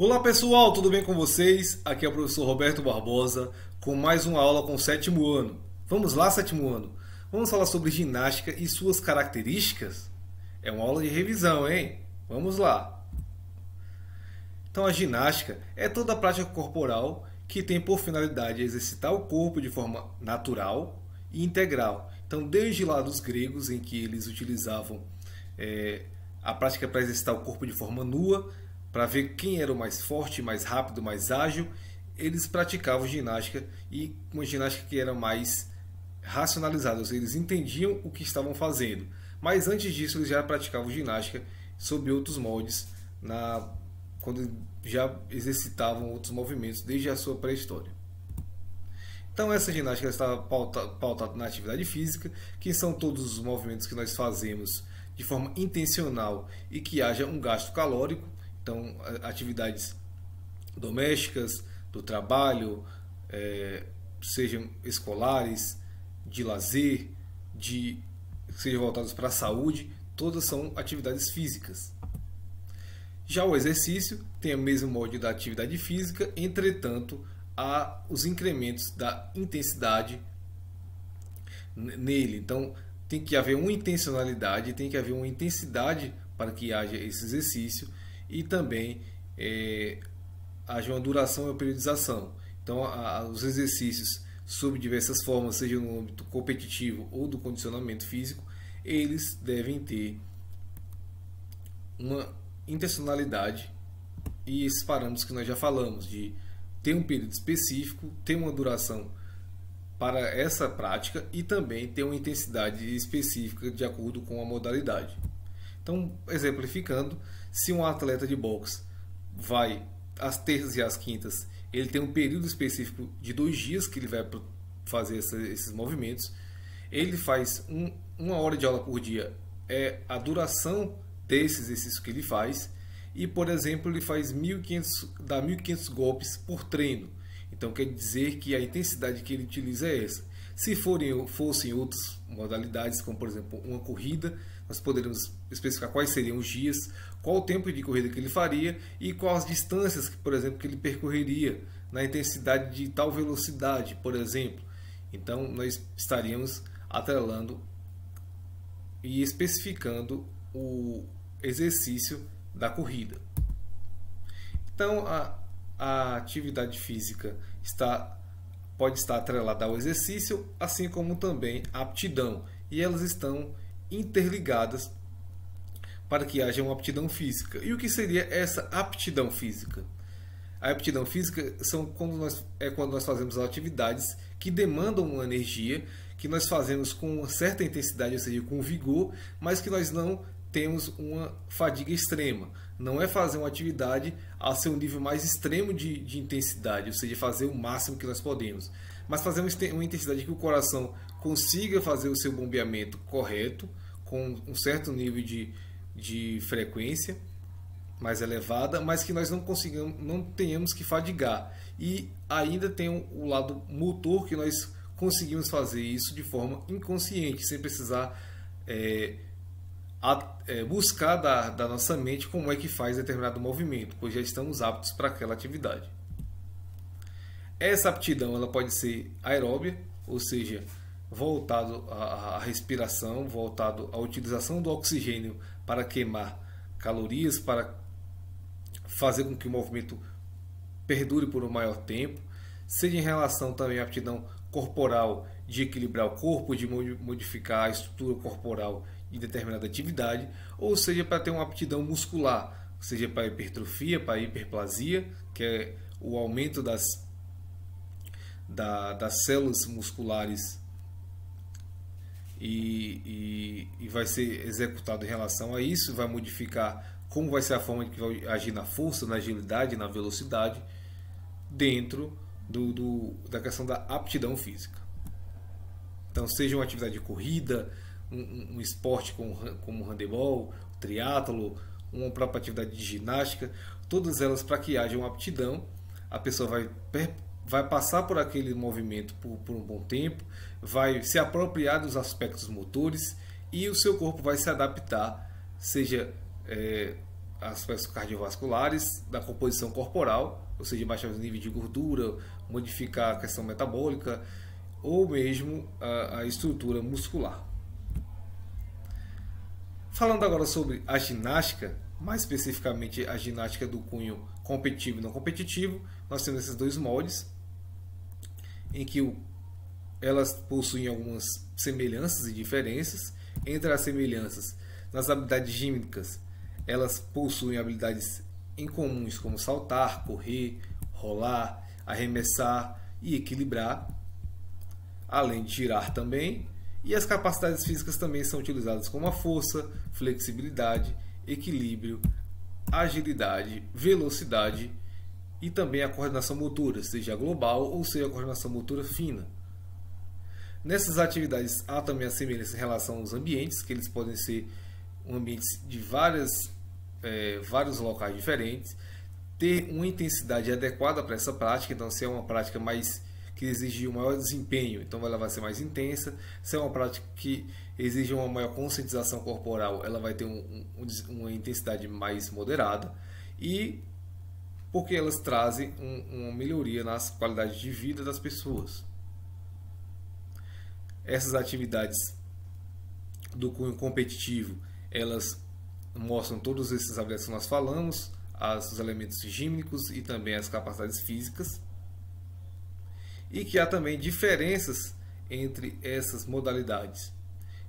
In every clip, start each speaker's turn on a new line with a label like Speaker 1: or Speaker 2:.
Speaker 1: Olá pessoal, tudo bem com vocês? Aqui é o professor Roberto Barbosa com mais uma aula com o sétimo ano. Vamos lá, sétimo ano. Vamos falar sobre ginástica e suas características? É uma aula de revisão, hein? Vamos lá. Então a ginástica é toda a prática corporal que tem por finalidade exercitar o corpo de forma natural e integral. Então desde lá dos gregos, em que eles utilizavam a prática para exercitar o corpo de forma nua, para ver quem era o mais forte, mais rápido, mais ágil, eles praticavam ginástica, e uma ginástica que era mais racionalizada, ou seja, eles entendiam o que estavam fazendo. Mas antes disso eles já praticavam ginástica sob outros moldes, quando já exercitavam outros movimentos desde a sua pré-história. Então essa ginástica estava pautada na atividade física, que são todos os movimentos que nós fazemos de forma intencional e que haja um gasto calórico. Então, atividades domésticas, do trabalho, sejam escolares, de lazer, sejam voltadas para a saúde, todas são atividades físicas. Já o exercício tem o mesmo molde da atividade física, entretanto, há os incrementos da intensidade nele. Então, tem que haver uma intencionalidade, tem que haver uma intensidade para que haja esse exercício, e também haja uma duração e uma periodização. Então, os exercícios sob diversas formas, seja no âmbito competitivo ou do condicionamento físico, eles devem ter uma intencionalidade e esses parâmetros que nós já falamos, de ter um período específico, ter uma duração para essa prática e também ter uma intensidade específica de acordo com a modalidade. Então, exemplificando, se um atleta de boxe vai às terças e às quintas, ele tem um período específico de 2 dias que ele vai fazer esses movimentos. Ele faz uma hora de aula por dia, é a duração desse exercício que ele faz. E, por exemplo, ele faz 1.500 golpes por treino. Então quer dizer que a intensidade que ele utiliza é essa. Se fossem outras modalidades, como por exemplo uma corrida, nós poderíamos especificar quais seriam os dias, qual o tempo de corrida que ele faria e quais as distâncias, por exemplo, que ele percorreria na intensidade de tal velocidade, por exemplo. Então nós estaríamos atrelando e especificando o exercício da corrida. Então a atividade física pode estar atrelada ao exercício, assim como também a aptidão, e elas estão interligadas para que haja uma aptidão física. E o que seria essa aptidão física? A aptidão física quando nós fazemos atividades que demandam uma energia, que nós fazemos com uma certa intensidade, ou seja, com vigor, mas que nós não temos uma fadiga extrema. Não é fazer uma atividade a seu nível mais extremo de intensidade, ou seja, fazer o máximo que nós podemos, mas fazer uma intensidade que o coração consiga fazer o seu bombeamento correto, com um certo nível de frequência mais elevada, mas que nós não tenhamos que fadigar. E ainda tem o lado motor, que nós conseguimos fazer isso de forma inconsciente, sem precisar buscar da nossa mente como é que faz determinado movimento, pois já estamos aptos para aquela atividade. Essa aptidão ela pode ser aeróbia, ou seja, voltado à respiração, voltado à utilização do oxigênio para queimar calorias, para fazer com que o movimento perdure por um maior tempo, seja em relação também à aptidão corporal, de equilibrar o corpo, de modificar a estrutura corporal de determinada atividade, ou seja, para ter uma aptidão muscular, seja para hipertrofia, para hiperplasia, que é o aumento das células musculares, e vai ser executado em relação a isso, vai modificar como vai ser a forma que vai agir na força, na agilidade, na velocidade, dentro da questão da aptidão física. Então, seja uma atividade de corrida, um esporte como o handebol, o triatlo, uma própria atividade de ginástica, todas elas, para que haja uma aptidão, a pessoa vai passar por aquele movimento por um bom tempo, vai se apropriar dos aspectos motores e o seu corpo vai se adaptar, seja aspectos cardiovasculares, da composição corporal, ou seja, baixar os níveis de gordura, modificar a questão metabólica ou mesmo a estrutura muscular. Falando agora sobre a ginástica, mais especificamente a ginástica do cunho competitivo e não competitivo, nós temos esses dois moldes, em que elas possuem algumas semelhanças e diferenças. Entre as semelhanças, nas habilidades gímnicas, elas possuem habilidades em comuns como saltar, correr, rolar, arremessar e equilibrar, além de girar também. E as capacidades físicas também são utilizadas como a força, flexibilidade, equilíbrio, agilidade, velocidade e também a coordenação motora, seja global ou seja a coordenação motora fina. Nessas atividades há também a semelhança em relação aos ambientes, que eles podem ser ambientes de vários locais diferentes, ter uma intensidade adequada para essa prática. Então, se é uma prática mais que exige um maior desempenho, então ela vai ser mais intensa. Se é uma prática que exige uma maior conscientização corporal, ela vai ter uma intensidade mais moderada, e porque elas trazem uma melhoria nas qualidades de vida das pessoas. Essas atividades do cunho competitivo, elas mostram todos esses habilidades que nós falamos, os elementos gímnicos e também as capacidades físicas, e que há também diferenças entre essas modalidades,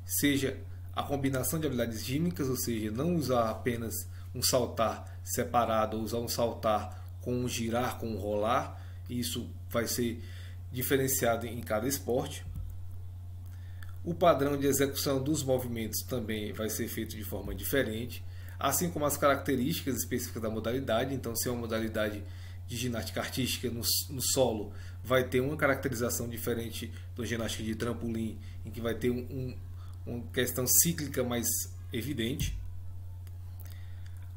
Speaker 1: seja a combinação de habilidades gímnicas, ou seja, não usar apenas um saltar separado, ou usar um saltar com um girar, com um rolar. Isso vai ser diferenciado em cada esporte. O padrão de execução dos movimentos também vai ser feito de forma diferente, assim como as características específicas da modalidade. Então, se é uma modalidade de ginástica artística no solo, vai ter uma caracterização diferente da ginástica de trampolim, em que vai ter uma questão cíclica mais evidente.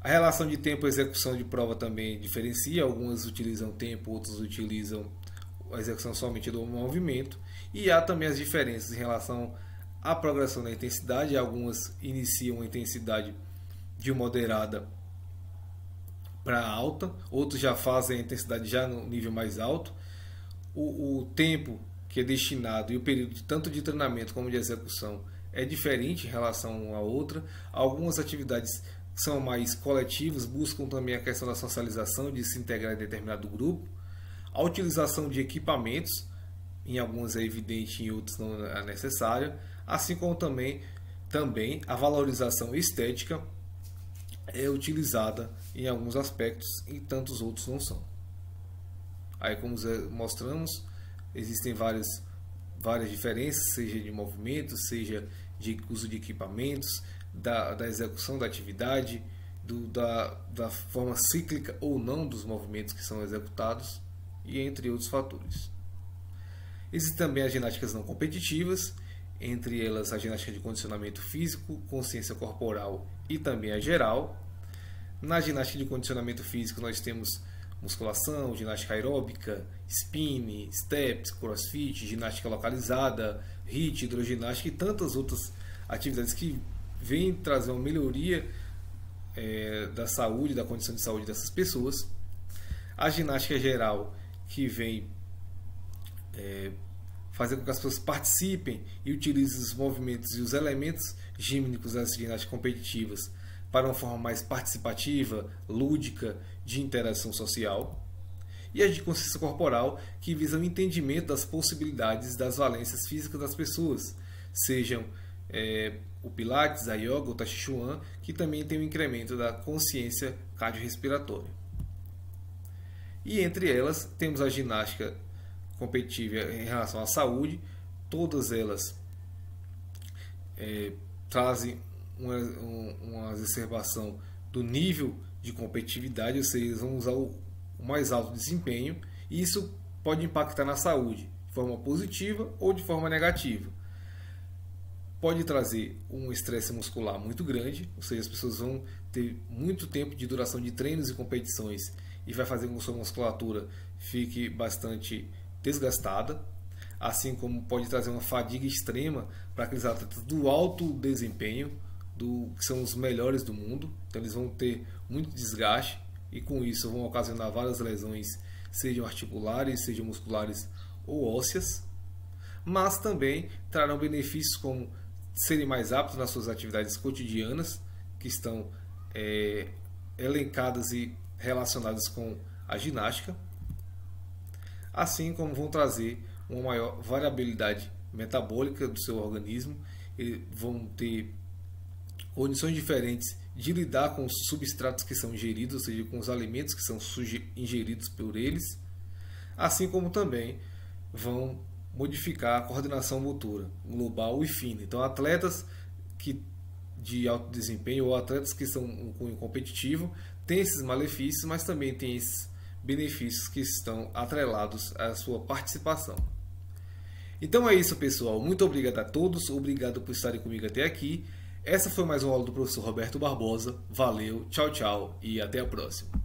Speaker 1: A relação de tempo e execução de prova também diferencia. Algumas utilizam tempo, outras utilizam a execução somente do movimento. E há também as diferenças em relação à progressão da intensidade. Algumas iniciam a intensidade de moderada para alta, outros já fazem a intensidade já no nível mais alto. O tempo que é destinado e o período tanto de treinamento como de execução é diferente em relação a outra. Algumas atividades são mais coletivas, buscam também a questão da socialização, de se integrar em determinado grupo. A utilização de equipamentos, em algumas é evidente, em outros não é necessária, assim como também a valorização estética é utilizada em alguns aspectos e tantos outros não são. Aí, como mostramos, existem várias diferenças, seja de movimentos, seja de uso de equipamentos, da execução da atividade, da forma cíclica ou não dos movimentos que são executados, e entre outros fatores. Existem também as ginásticas não competitivas, entre elas a ginástica de condicionamento físico, consciência corporal e também a geral. Na ginástica de condicionamento físico nós temos musculação, ginástica aeróbica, spin, steps, crossfit, ginástica localizada, HIIT, hidroginástica e tantas outras atividades que vêm trazer uma melhoria da saúde, da condição de saúde dessas pessoas. A ginástica geral, que vem fazer com que as pessoas participem e utilizem os movimentos e os elementos gímnicos das ginásticas competitivas para uma forma mais participativa, lúdica, de interação social. E a de consciência corporal, que visa o entendimento das possibilidades das valências físicas das pessoas, sejam o Pilates, a Yoga, o Tai Chi Chuan, que também tem um incremento da consciência cardiorrespiratória. E entre elas temos a ginástica competitiva em relação à saúde. Todas elas trazem uma exacerbação do nível de competitividade, ou seja, eles vão usar o mais alto desempenho, e isso pode impactar na saúde de forma positiva ou de forma negativa. Pode trazer um estresse muscular muito grande, ou seja, as pessoas vão ter muito tempo de duração de treinos e competições e vai fazer com que a sua musculatura fique bastante desgastada, assim como pode trazer uma fadiga extrema para aqueles atletas do alto desempenho, que são os melhores do mundo, então eles vão ter muito desgaste e com isso vão ocasionar várias lesões, sejam articulares, sejam musculares ou ósseas, mas também trarão benefícios como serem mais aptos nas suas atividades cotidianas, que estão elencadas e relacionadas com a ginástica, assim como vão trazer uma maior variabilidade metabólica do seu organismo, e vão ter condições diferentes de lidar com os substratos que são ingeridos, ou seja, com os alimentos que são ingeridos por eles, assim como também vão modificar a coordenação motora global e fina. Então, atletas de alto desempenho ou atletas que são um cunho competitivo têm esses malefícios, mas também têm esses benefícios que estão atrelados à sua participação. Então é isso, pessoal. Muito obrigado a todos. Obrigado por estarem comigo até aqui. Essa foi mais uma aula do professor Roberto Barbosa. Valeu, tchau, tchau e até a próxima.